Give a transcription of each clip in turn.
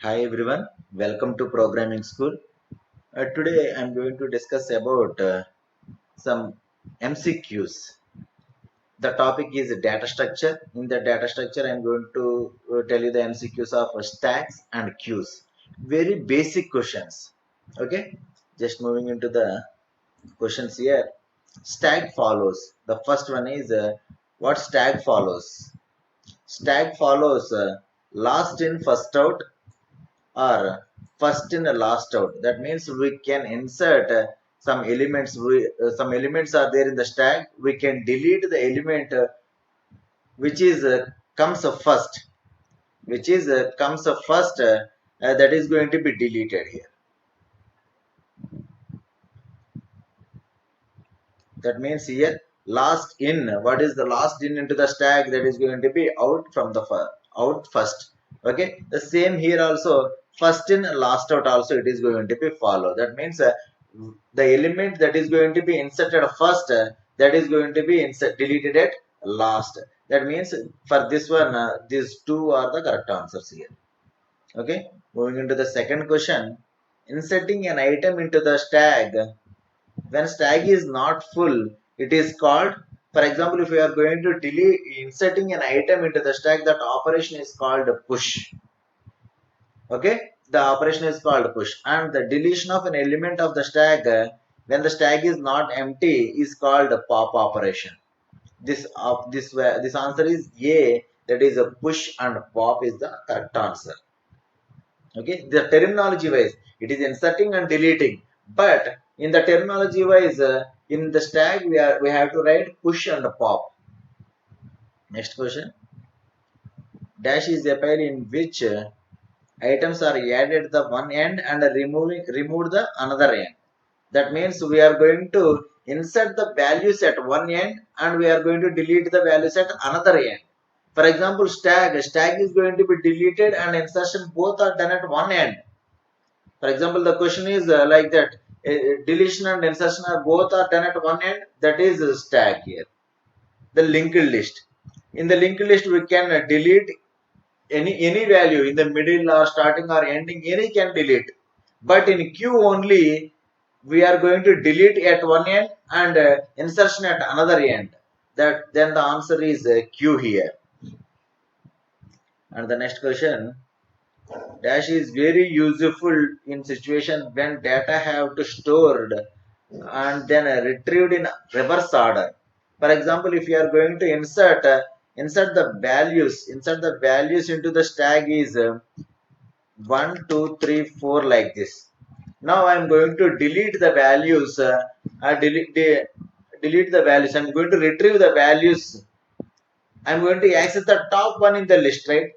Hi everyone, welcome to Programming School. Today I'm going to discuss about some MCQs. The topic is data structure. In the data structure, I'm going to tell you the MCQs of stacks and queues. Very basic questions. Okay, just moving into the questions here. Stack follows. The first one is what stack follows? Stack follows last in, first out, or first in last out. That means we can insert some elements. Some elements are there in the stack. We can delete the element which is comes first, which is comes first. That is going to be deleted here. That means here last in. What is the last in into the stack? That is going to be out from the out first. Okay. The same here also. First in, last out also it is going to be follow. That means the element that is going to be inserted first, that is going to be deleted at last. That means for this one, these two are the correct answers here. Okay. Moving into the second question. Inserting an item into the stack when stack is not full, it is called, for example, if we are going to delete inserting an item into the stack, that operation is called push. Okay, the operation is called push, and the deletion of an element of the stack when the stack is not empty is called pop operation. This answer is A, that is a push, and pop is the correct answer. Okay, the terminology wise it is inserting and deleting, but in the terminology wise in the stack we have to write push and pop. Next question. Dash is a pair in which items are added at the one end and removed the another end. That means we are going to insert the values at one end and we are going to delete the values at another end. For example, stack is going to be deleted and insertion both are done at one end. For example, the question is like that: deletion and insertion are both are done at one end. That is a stack here. The linked list. In the linked list, we can delete any value in the middle or starting or ending. Any can delete. But in queue only, we are going to delete at one end and insertion at another end. That then the answer is queue here. And the next question. Dash is very useful in situation when data have to stored and then retrieved in reverse order. For example, if you are going to insert the values into the stack is 1, 2, 3, 4 like this. Now I am going to delete the values. Delete the values. I am going to retrieve the values. I am going to access the top one in the list, right?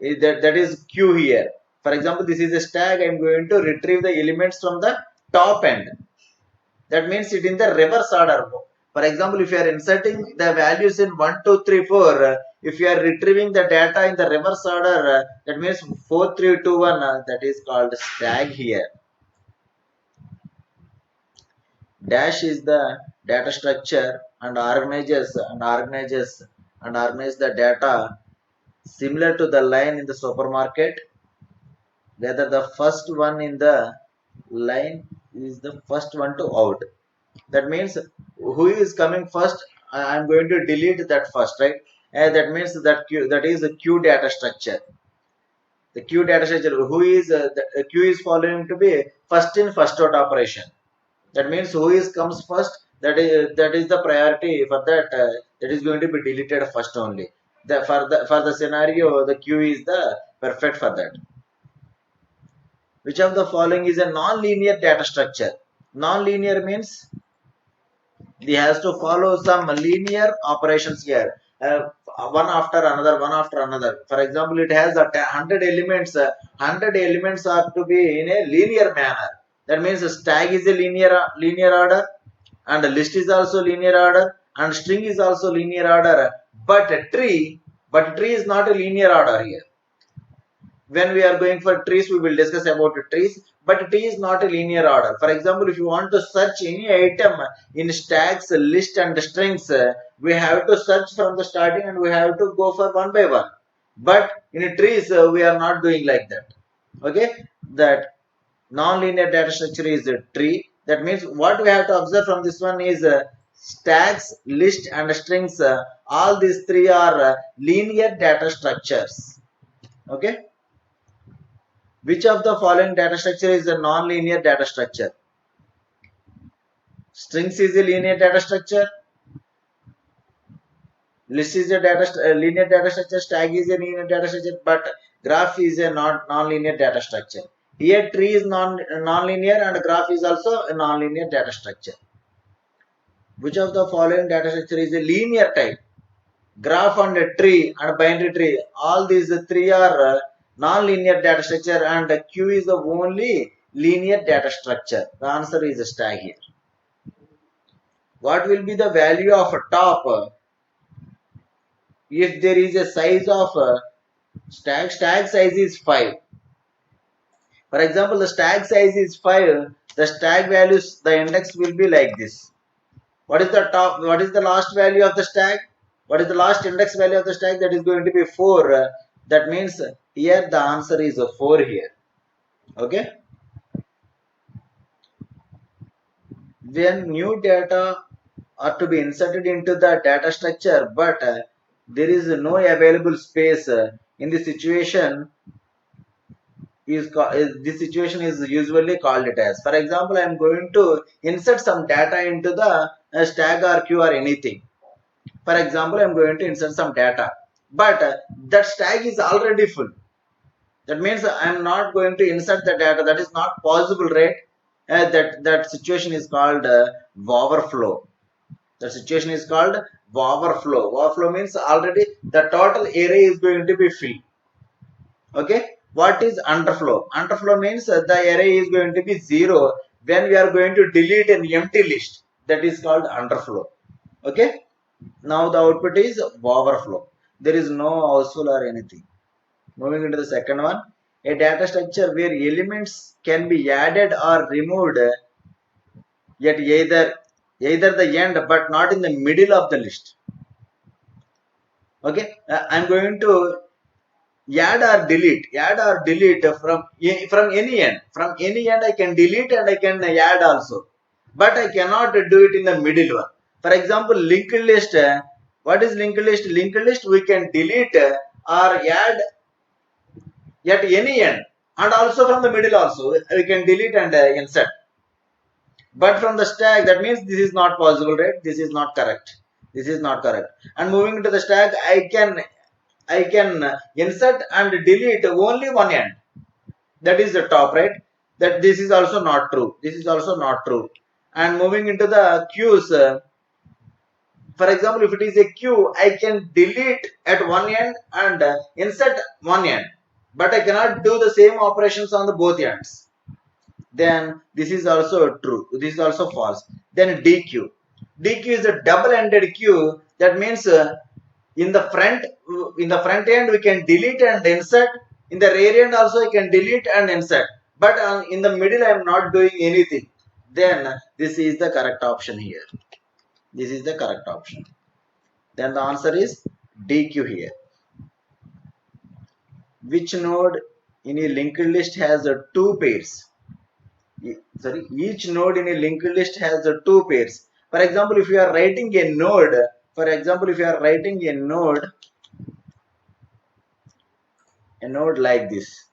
That is queue here. For example, this is a stack. I am going to retrieve the elements from the top end. That means it in the reverse order. For example, if you are inserting the values in 1, 2, 3, 4, if you are retrieving the data in the reverse order, that means 4, 3, 2, 1, that is called stack here. Dash is the data structure and organizes the data similar to the line in the supermarket, whether the first one in the line is the first one to out. That means who is coming first, I am going to delete that first, right? And that means that is the queue data structure. The queue data structure, who is the queue is following to be first in, first out operation. That means who is comes first, that is the priority for that. That is going to be deleted first only. For the scenario, the queue is the perfect for that. Which of the following is a non-linear data structure? Non-linear means he has to follow some linear operations here. One after another. For example, it has 100 elements. 100 elements are to be in a linear manner. That means a stack is a linear order, and a list is also linear order, and string is also linear order. But a tree is not a linear order here. When we are going for trees, we will discuss about trees, but tree is not a linear order. For example, if you want to search any item in stacks, list and strings, we have to search from the starting and we have to go for one by one. But in trees, we are not doing like that. Okay, that non-linear data structure is a tree. That means what we have to observe from this one is stacks, list and strings. All these three are linear data structures. Okay, which of the following data structure is a non-linear data structure? Strings is a linear data structure, list is a linear data structure, stack is a linear data structure, but graph is a non-linear data structure. Here tree is non-linear and graph is also a non-linear data structure. Which of the following data structure is a linear type? Graph and a tree and binary tree, all these three are non-linear data structure, and Q is the only linear data structure. The answer is a stack here. What will be the value of a top if there is a size of stack size is 5? For example, the stack size is 5, the stack values, the index will be like this. What is the top, what is the last value of the stack? What is the last index value of the stack? That is going to be 4. That means here the answer is 4 here. Okay, when new data are to be inserted into the data structure, but there is no available space in this situation, this situation is usually called it as. For example, I am going to insert some data into the stack or queue or anything. For example, I am going to insert some data, but that stack is already full. That means I am not going to insert the data. That is not possible, right? That situation is called overflow. The situation is called overflow. Overflow means already the total array is going to be filled. Okay, what is underflow? Underflow means the array is going to be 0 when we are going to delete an empty list. That is called underflow. Okay, now the output is overflow. There is no houseful or anything. Moving into the second one, a data structure where elements can be added or removed at either the end but not in the middle of the list. Okay, I'm going to add or delete from any end. From any end I can delete and I can add also, but I cannot do it in the middle one. For example, linked list, what is linked list? Linked list we can delete or add at any end, and also from the middle also we can delete and insert. But from the stack, that means this is not possible, right? This is not correct. This is not correct. And moving into the stack, I can insert and delete only one end. That is the top, right? That this is also not true. This is also not true. And moving into the queues, for example, if it is a queue, I can delete at one end and insert one end, but I cannot do the same operations on the both ends. Then this is also true. This is also false. Then DQ. DQ is a double-ended queue. That means in the front end we can delete and insert. In the rear end also I can delete and insert. But in the middle I am not doing anything. Then this is the correct option here. This is the correct option. Then the answer is DQ here. Which node in a linked list has two pairs? Sorry, each node in a linked list has two pairs. For example, if you are writing a node, a node like this,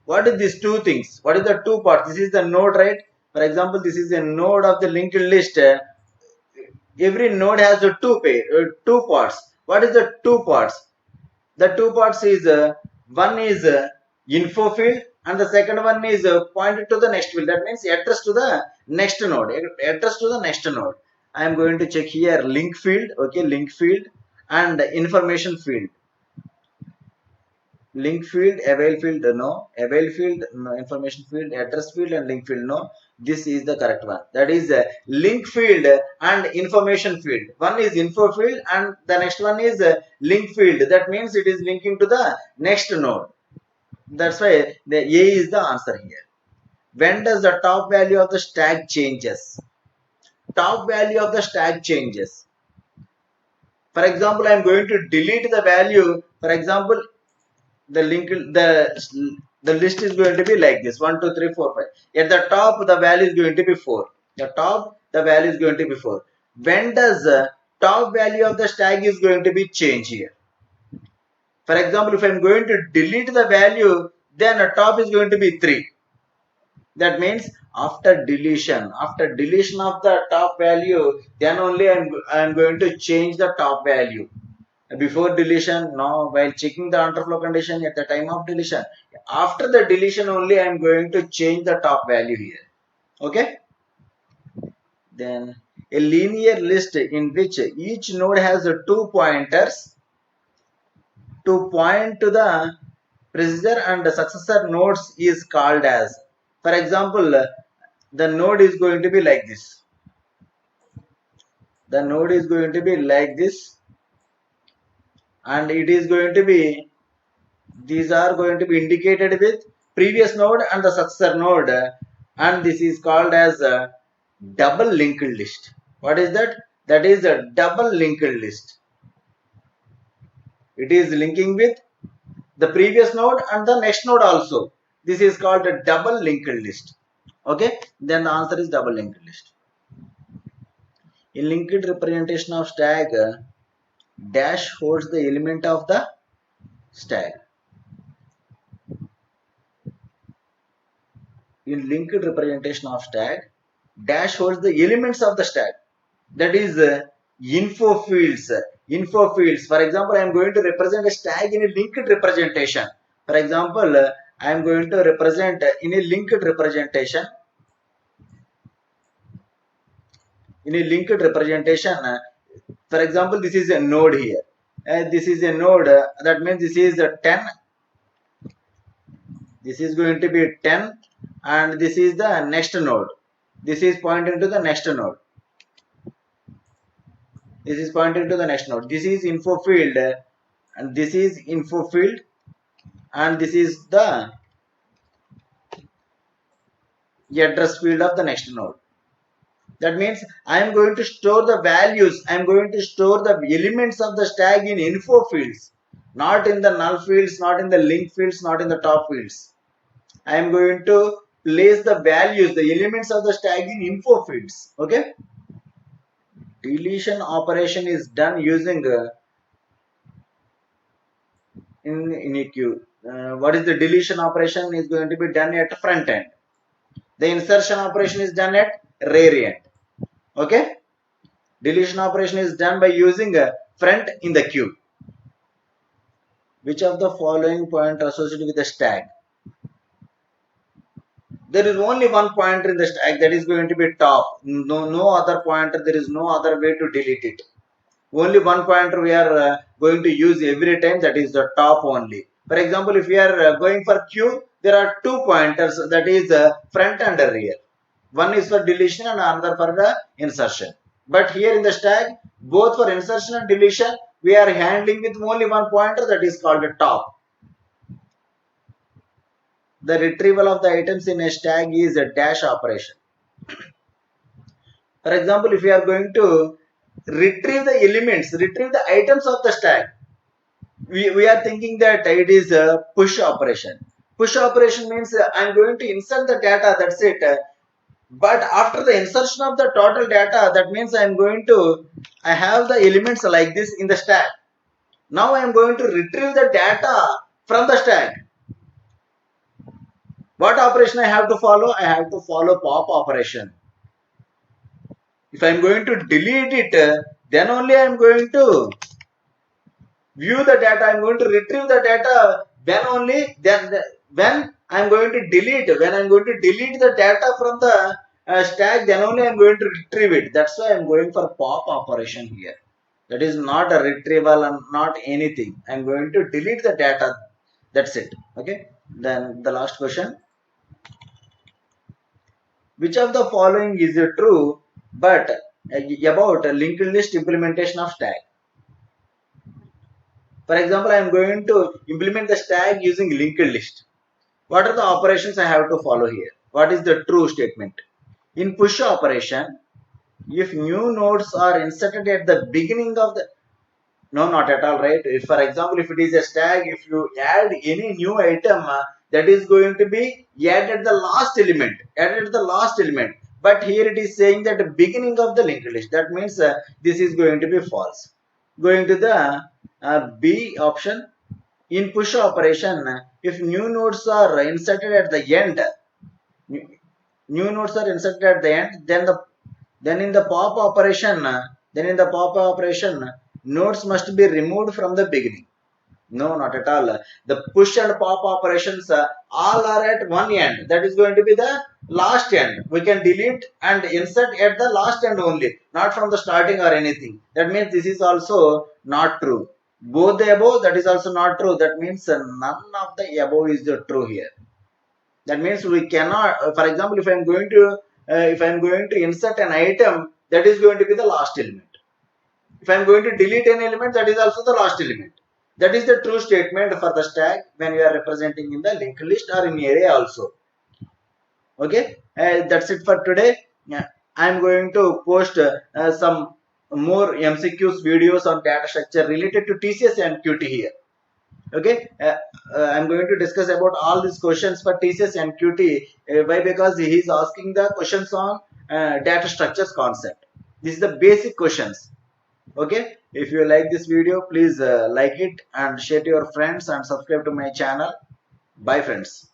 what is these two things? What is the two parts? This is the node, right? For example, this is a node of the linked list. Every node has two parts. What is the two parts? The two parts is one is info field and the second one is pointed to the next field. That means address to the next node. Address to the next node. I am going to check here link field. Okay, link field and information field. Link field, avail field, no. Avail field, no. Information field, address field and link field, no. This is the correct one. That is link field and information field. One is info field and the next one is link field. That means it is linking to the next node. That's why the A is the answer here. When does the top value of the stack changes? Top value of the stack changes. For example, I am going to delete the value. For example, the link the list is going to be like this: 1 2 3 4 5. At the top the value is going to be 4. The top the value is going to be 4. When does the top value of the stack is going to be changed here? For example, if I'm going to delete the value, then the top is going to be 3. That means after deletion of the top value, then only I'm going to change the top value. Before deletion, no. While checking the underflow condition at the time of deletion, after the deletion only I am going to change the top value here. Okay. Then a linear list in which each node has two pointers to point to the predecessor and successor nodes is called as. For example, the node is going to be like this. The node is going to be like this, and it is going to be, these are going to be indicated with previous node and the successor node, and this is called as a double linked list. What is that? That is a double linked list. It is linking with the previous node and the next node also. This is called a double linked list. Okay, then the answer is double linked list. In linked representation of stack, dash holds the element of the stack. In linked representation of stack, dash holds the elements of the stack. That is info fields. Info fields. For example, I am going to represent a stack in a linked representation. For example, I am going to represent in a linked representation. In a linked representation, for example, this is a node here. This is a node. That means this is a 10. This is going to be 10, and this is the next node. This is pointing to the next node. This is pointing to the next node. This is info field, and this is info field, and this is the address field of the next node. That means I am going to store the values. I am going to store the elements of the stack in info fields, not in the null fields, not in the link fields, not in the top fields. I am going to place the values, the elements of the stack in info fields. Okay. Deletion operation is done using in a queue. What is the deletion operation is going to be done at front end. The insertion operation is done at rear end. Okay. Deletion operation is done by using a front in the queue. Which of the following pointer associated with the stack? There is only one pointer in the stack, that is going to be top. No other pointer. There is no other way to delete it. Only one pointer we are going to use every time, that is the top only. For example, if we are going for Q, there are two pointers, that is front and rear. One is for deletion and another for the insertion. But here in the stack, both for insertion and deletion, we are handling with only one pointer, that is called a top. The retrieval of the items in a stack is a dash operation. For example, if we are going to retrieve the elements, retrieve the items of the stack, we are thinking that it is a push operation. Push operation means I am going to insert the data, that's it. But after the insertion of the total data, that means I have the elements like this in the stack. Now I am going to retrieve the data from the stack. What operation I have to follow? I have to follow pop operation. If I am going to delete it, then only I am going to view the data. I am going to retrieve the data. When I am going to delete the data from the stack, then only I am going to retrieve it. That's why I am going for pop operation here. That is not a retrieval and not anything. I am going to delete the data. That's it. Okay. Then the last question. Which of the following is true but about linked list implementation of stack? For example, I am going to implement the stack using linked list. What are the operations I have to follow here? What is the true statement? In push operation, if new nodes are inserted at the beginning of the No, not at all, right? If, for example, if it is a stag, if you add any new item, that is going to be added the last element, added the last element. But here it is saying that the beginning of the linked list. That means this is going to be false. Going to the B option. In push operation, if new nodes are inserted at the end, new, new nodes are inserted at the end, then in the pop operation, nodes must be removed from the beginning. No, not at all. The push and pop operations all are at one end. That is going to be the last end. We can delete and insert at the last end only, not from the starting or anything. That means this is also not true. Both the above, that is also not true. That means none of the above is the true here. That means we cannot, for example, if I'm going to insert an item, that is going to be the last element. If I'm going to delete an element, that is also the last element. That is the true statement for the stack when we are representing in the linked list or in array also. Okay, that's it for today. I'm going to post some more MCQs videos on data structure related to TCS and QT here. Okay, I'm going to discuss about all these questions for TCS and QT. Why? Because he is asking the questions on data structures concept. This is the basic questions. Okay, if you like this video, please like it and share to your friends and subscribe to my channel. Bye friends.